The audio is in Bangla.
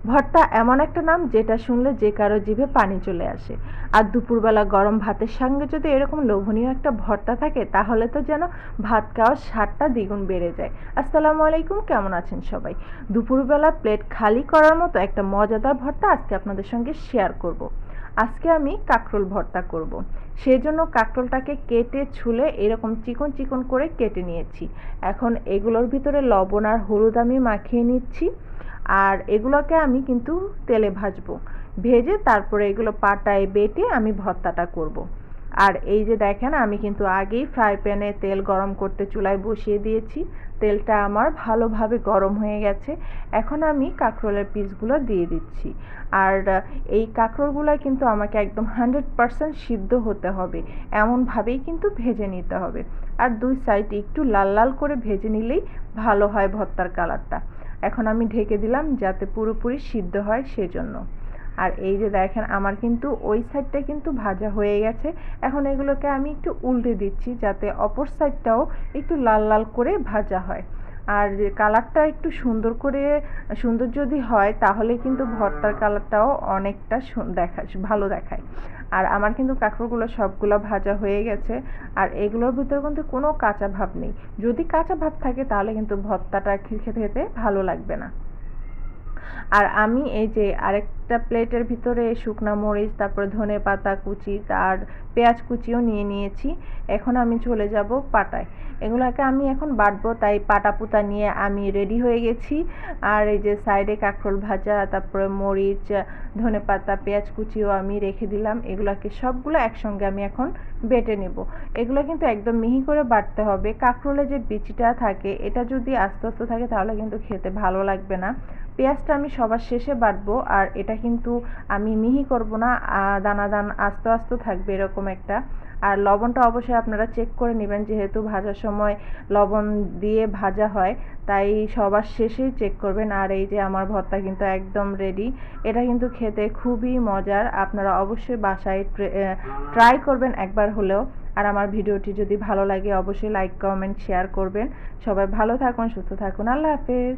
ভর্তা এমন একটা নাম যেটা শুনলে যে কারো জিভে পানি চলে আসে। আর দুপুরবেলা গরম ভাতের সঙ্গে যদি এরকম লোভনীয় একটা ভর্তা থাকে তাহলে তো যেন ভাত খাওয়ার স্বাদটা দ্বিগুণ বেড়ে যায়। আসসালামু আলাইকুম, কেমন আছেন সবাই? দুপুরবেলা প্লেট খালি করার মতো একটা মজাদার ভর্তা আজকে আপনাদের সঙ্গে শেয়ার করব। আজকে আমি কাঁকরোল ভর্তা করব। সেজন্য কাঁকরোলটাকে কেটে ছুলে এরকম চিকন চিকন করে কেটে নিয়েছি। এখন এগুলোর ভিতরে লবণ আর হলুদ আমি মাখিয়ে নিচ্ছি। আর এগুলোকে আমি কিন্তু তেলে ভাজবো, ভেজে তারপরে এগুলো পাটায় বেটে আমি ভর্তাটা করব। আর এই যে দেখেন, আমি কিন্তু আগেই ফ্রাই প্যানে তেল গরম করতে চুলায় বসিয়ে দিয়েছি। তেলটা আমার ভালোভাবে গরম হয়ে গেছে। এখন আমি কাঁকরোলের পিসগুলো দিয়ে দিচ্ছি। আর এই কাঁকরোলগুলো কিন্তু আমাকে একদম 100% সিদ্ধ হতে হবে, এমনভাবেই কিন্তু ভেজে নিতে হবে। আর দুই সাইড একটু লাল লাল করে ভেজে নিলেই ভালো হয় ভর্তার কালারটা। এখন আমি ঢেকে দিলাম যাতে পুরোপুরি সিদ্ধ হয় সেজন্য। আর এই যে দেখেন, আমার কিন্তু ওই সাইডটা কিন্তু ভাজা হয়ে গেছে। এখন এগুলোকে আমি একটু উল্টে দিচ্ছি যাতে অপর সাইডটাও একটু লাল লাল করে ভাজা হয়। আর যে কালারটা একটু সুন্দর যদি হয় তাহলে কিন্তু ভর্তার কালারটাও অনেকটা ভালো দেখায়। আর আমার কিন্তু কাঁকরোলগুলো সবগুলো ভাজা হয়ে গেছে। আর এগুলোর ভিতরে কিন্তু কোনো কাঁচা ভাব নেই। যদি কাঁচা ভাব থাকে তাহলে কিন্তু ভর্তাটা খেতে খেতে ভালো লাগবে না। আর আমি এই যে আরেকটা প্লেটের ভিতরে শুকনা মরিচ, তারপরে ধনে পাতা কুচি আর পেঁয়াজ কুচিও নিয়ে নিয়েছি। এখন আমি চলে যাব পাটায়। এগুলোকে আমি এখন বাটবো, তাই পাটা পুতা নিয়ে আমি রেডি হয়ে গেছি। আর এই যে সাইডে কাঁকরোল ভাজা, তারপরে মরিচ, ধনে পাতা, পেঁয়াজ কুচিও আমি রেখে দিলাম। এগুলোকে সবগুলো একসঙ্গে আমি এখন বেটে নেব। এগুলো কিন্তু একদম মিহি করে বাটতে হবে। কাঁকরোলে যে বিচিটা থাকে এটা যদি আস্তে আস্তে থাকে তাহলে কিন্তু খেতে ভালো লাগবে না। পেঁয়াজটা আমি সবার শেষে বাটবো। আর এটা কিন্তু আমি মিহি করব না, দানা দানা আস্তে আস্তে থাকবে এরকম একটা। আর লবণটা অবশ্যই আপনারা চেক করে নেবেন, যেহেতু ভাজার সময় লবণ দিয়ে ভাজা হয়, তাই সবার শেষেই চেক করবেন। আর এই যে আমার ভর্তা কিন্তু একদম রেডি। এটা কিন্তু খেতে খুবই মজার, আপনারা অবশ্যই বাসায় ট্রাই করবেন একবার হলেও। আর আমার ভিডিওটি যদি ভালো লাগে অবশ্যই লাইক কমেন্ট শেয়ার করবেন। সবাই ভালো থাকুন, সুস্থ থাকুন, আল্লাহ হাফেজ।